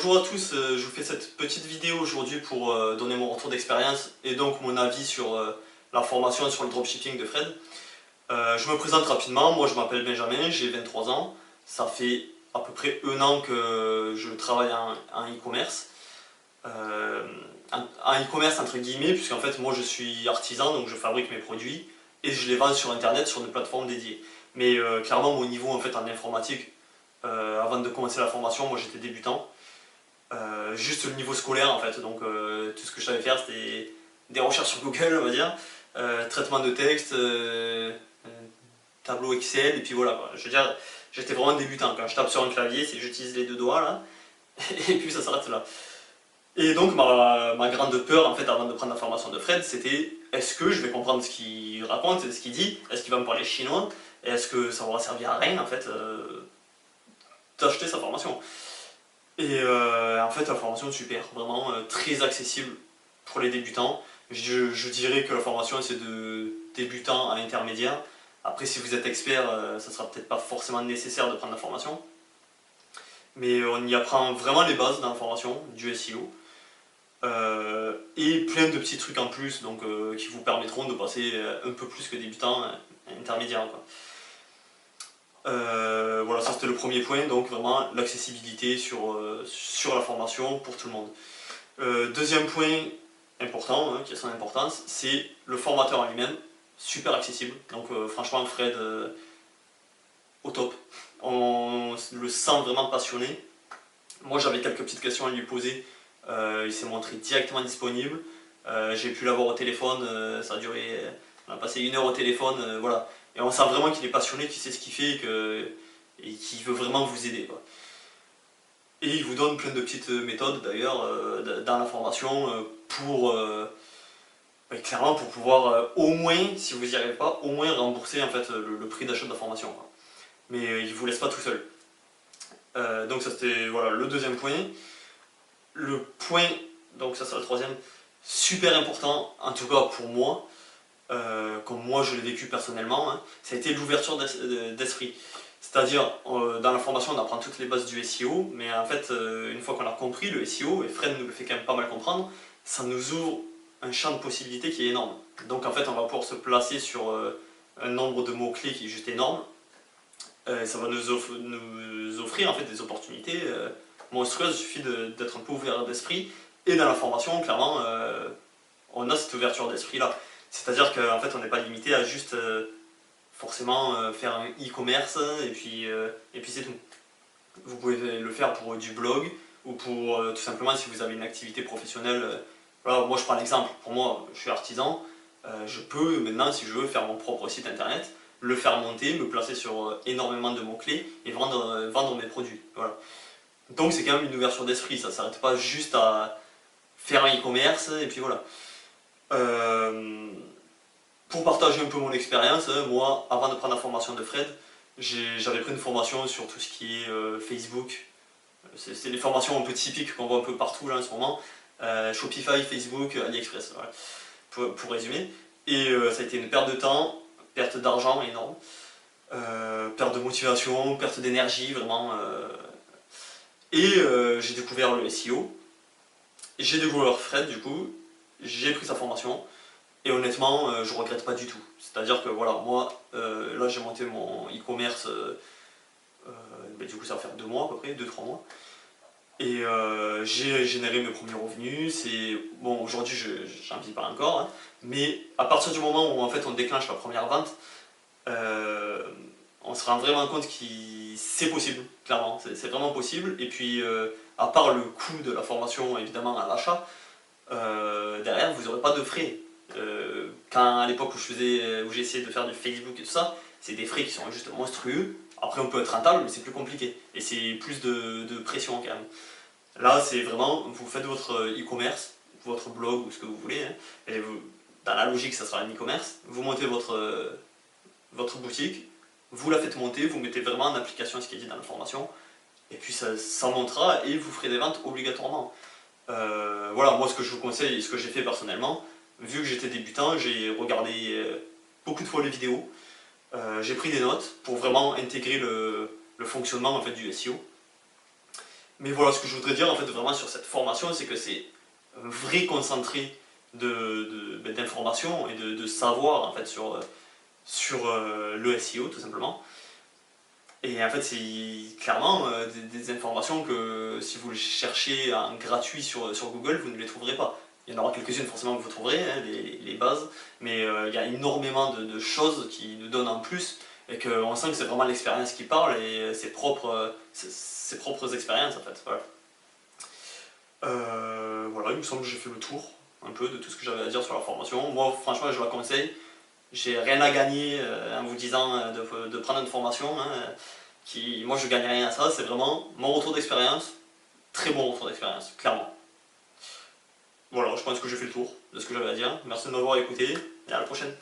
Bonjour à tous, je vous fais cette petite vidéo aujourd'hui pour donner mon retour d'expérience et donc mon avis sur la formation et sur le dropshipping de Fred. Je me présente rapidement, moi je m'appelle Benjamin, j'ai 23 ans, ça fait à peu près un an que je travaille en e-commerce. En e-commerce entre guillemets, puisqu'en fait moi je suis artisan, donc je fabrique mes produits et je les vends sur internet sur des plateformes dédiées. Mais clairement mon niveau en fait en informatique, avant de commencer la formation, moi j'étais débutant. Juste le niveau scolaire en fait, donc tout ce que je savais faire c'était des recherches sur Google on va dire, traitement de texte, tableau Excel et puis voilà quoi. Je veux dire, j'étais vraiment débutant, quand je tape sur un clavier c'est j'utilise les deux doigts là, et puis ça s'arrête là. Et donc ma grande peur en fait avant de prendre la formation de Fred c'était est-ce que je vais comprendre ce qu'il raconte, ce qu'il dit, est-ce qu'il va me parler chinois, et est-ce que ça m'aura servi à rien en fait d'acheter sa formation. Et en fait la formation est super, vraiment très accessible pour les débutants. Je dirais que la formation c'est de débutant à intermédiaire. Après si vous êtes expert, ça sera peut-être pas forcément nécessaire de prendre la formation. Mais on y apprend vraiment les bases dans la formation, du SEO. Et plein de petits trucs en plus donc, qui vous permettront de passer un peu plus que débutant à intermédiaire, quoi. Voilà, ça c'était le premier point, donc vraiment l'accessibilité sur la formation pour tout le monde. Deuxième point important, qui a son importance, c'est le formateur en lui-même, super accessible, donc franchement Fred au top. On le sent vraiment passionné. Moi j'avais quelques petites questions à lui poser, il s'est montré directement disponible. J'ai pu l'avoir au téléphone, ça a duré, on a passé 1 heure au téléphone, voilà. Et on sent vraiment qu'il est passionné, qu'il sait ce qu'il fait et qu'il veut vraiment vous aider, quoi. Et il vous donne plein de petites méthodes d'ailleurs dans la formation pour clairement pour pouvoir au moins, si vous n'y arrivez pas, au moins rembourser en fait le prix d'achat de la formation, quoi. Mais il ne vous laisse pas tout seul. Donc ça c'était voilà, le deuxième point. Le point, donc ça c'est le troisième, super important, en tout cas pour moi, comme moi je l'ai vécu personnellement, ça a été l'ouverture d'esprit. C'est-à-dire, dans la formation on apprend toutes les bases du SEO, mais en fait, une fois qu'on a compris le SEO, et Fred nous le fait quand même pas mal comprendre, ça nous ouvre un champ de possibilités qui est énorme. Donc en fait on va pouvoir se placer sur un nombre de mots-clés qui est juste énorme. Ça va nous offrir en fait des opportunités monstrueuses, il suffit d'être un peu ouvert d'esprit. Et dans la formation, clairement, on a cette ouverture d'esprit là. C'est-à-dire qu'en fait on n'est pas limité à juste forcément faire un e-commerce et puis c'est tout. Vous pouvez le faire pour du blog ou pour tout simplement si vous avez une activité professionnelle. Voilà, moi je prends l'exemple, pour moi je suis artisan, je peux maintenant si je veux faire mon propre site internet, le faire monter, me placer sur énormément de mots-clés et vendre mes produits. Voilà. Donc c'est quand même une ouverture d'esprit, ça ne s'arrête pas juste à faire un e-commerce et puis voilà. Pour partager un peu mon expérience, moi, avant de prendre la formation de Fred, j'avais pris une formation sur tout ce qui est Facebook. C'est les formations un peu typiques qu'on voit un peu partout là en ce moment. Shopify, Facebook, AliExpress, voilà, pour résumer. Et ça a été une perte de temps, perte d'argent énorme, perte de motivation, perte d'énergie, vraiment. Et j'ai découvert le SEO, j'ai découvert Fred du coup, j'ai pris sa formation. Et honnêtement, je regrette pas du tout. C'est-à-dire que voilà, moi, là j'ai monté mon e-commerce, du coup ça va faire 2 mois à peu près, 2-3 mois. Et j'ai généré mes premiers revenus. Bon, aujourd'hui j'en vis pas encore, mais à partir du moment où en fait on déclenche la première vente, on se rend vraiment compte que c'est possible, clairement, c'est vraiment possible. Et puis à part le coût de la formation évidemment à l'achat, derrière vous n'aurez pas de frais. Quand à l'époque où j'ai essayé de faire du Facebook et tout ça, c'est des frais qui sont juste monstrueux. Après on peut être rentable, mais c'est plus compliqué. Et c'est plus de pression quand même. Là c'est vraiment, vous faites votre e-commerce, votre blog ou ce que vous voulez, et dans la logique ça sera un e-commerce, vous montez votre boutique, vous la faites monter, vous mettez vraiment en application ce qui est dit dans la formation, et puis ça montera et vous ferez des ventes obligatoirement. Voilà, moi ce que je vous conseille et ce que j'ai fait personnellement, vu que j'étais débutant, j'ai regardé beaucoup de fois les vidéos, j'ai pris des notes pour vraiment intégrer le fonctionnement en fait, du SEO. Mais voilà, ce que je voudrais dire en fait vraiment sur cette formation, c'est que c'est un vrai concentré d'informations et de savoir en fait sur le SEO tout simplement. Et en fait, c'est clairement des informations que si vous le cherchez en gratuit sur Google, vous ne les trouverez pas. Il y en aura quelques-unes forcément que vous trouverez, hein, les bases, mais il y a énormément de choses qui nous donnent en plus et qu'on sent que c'est vraiment l'expérience qui parle et ses propres expériences en fait. Voilà. Voilà, il me semble que j'ai fait le tour un peu de tout ce que j'avais à dire sur la formation. Moi, franchement, je la conseille. J'ai rien à gagner en vous disant de prendre une formation. Hein, moi, je gagne rien à ça. C'est vraiment mon retour d'expérience. Très bon retour d'expérience, clairement. Voilà, je pense que j'ai fait le tour de ce que j'avais à dire. Merci de m'avoir écouté et à la prochaine.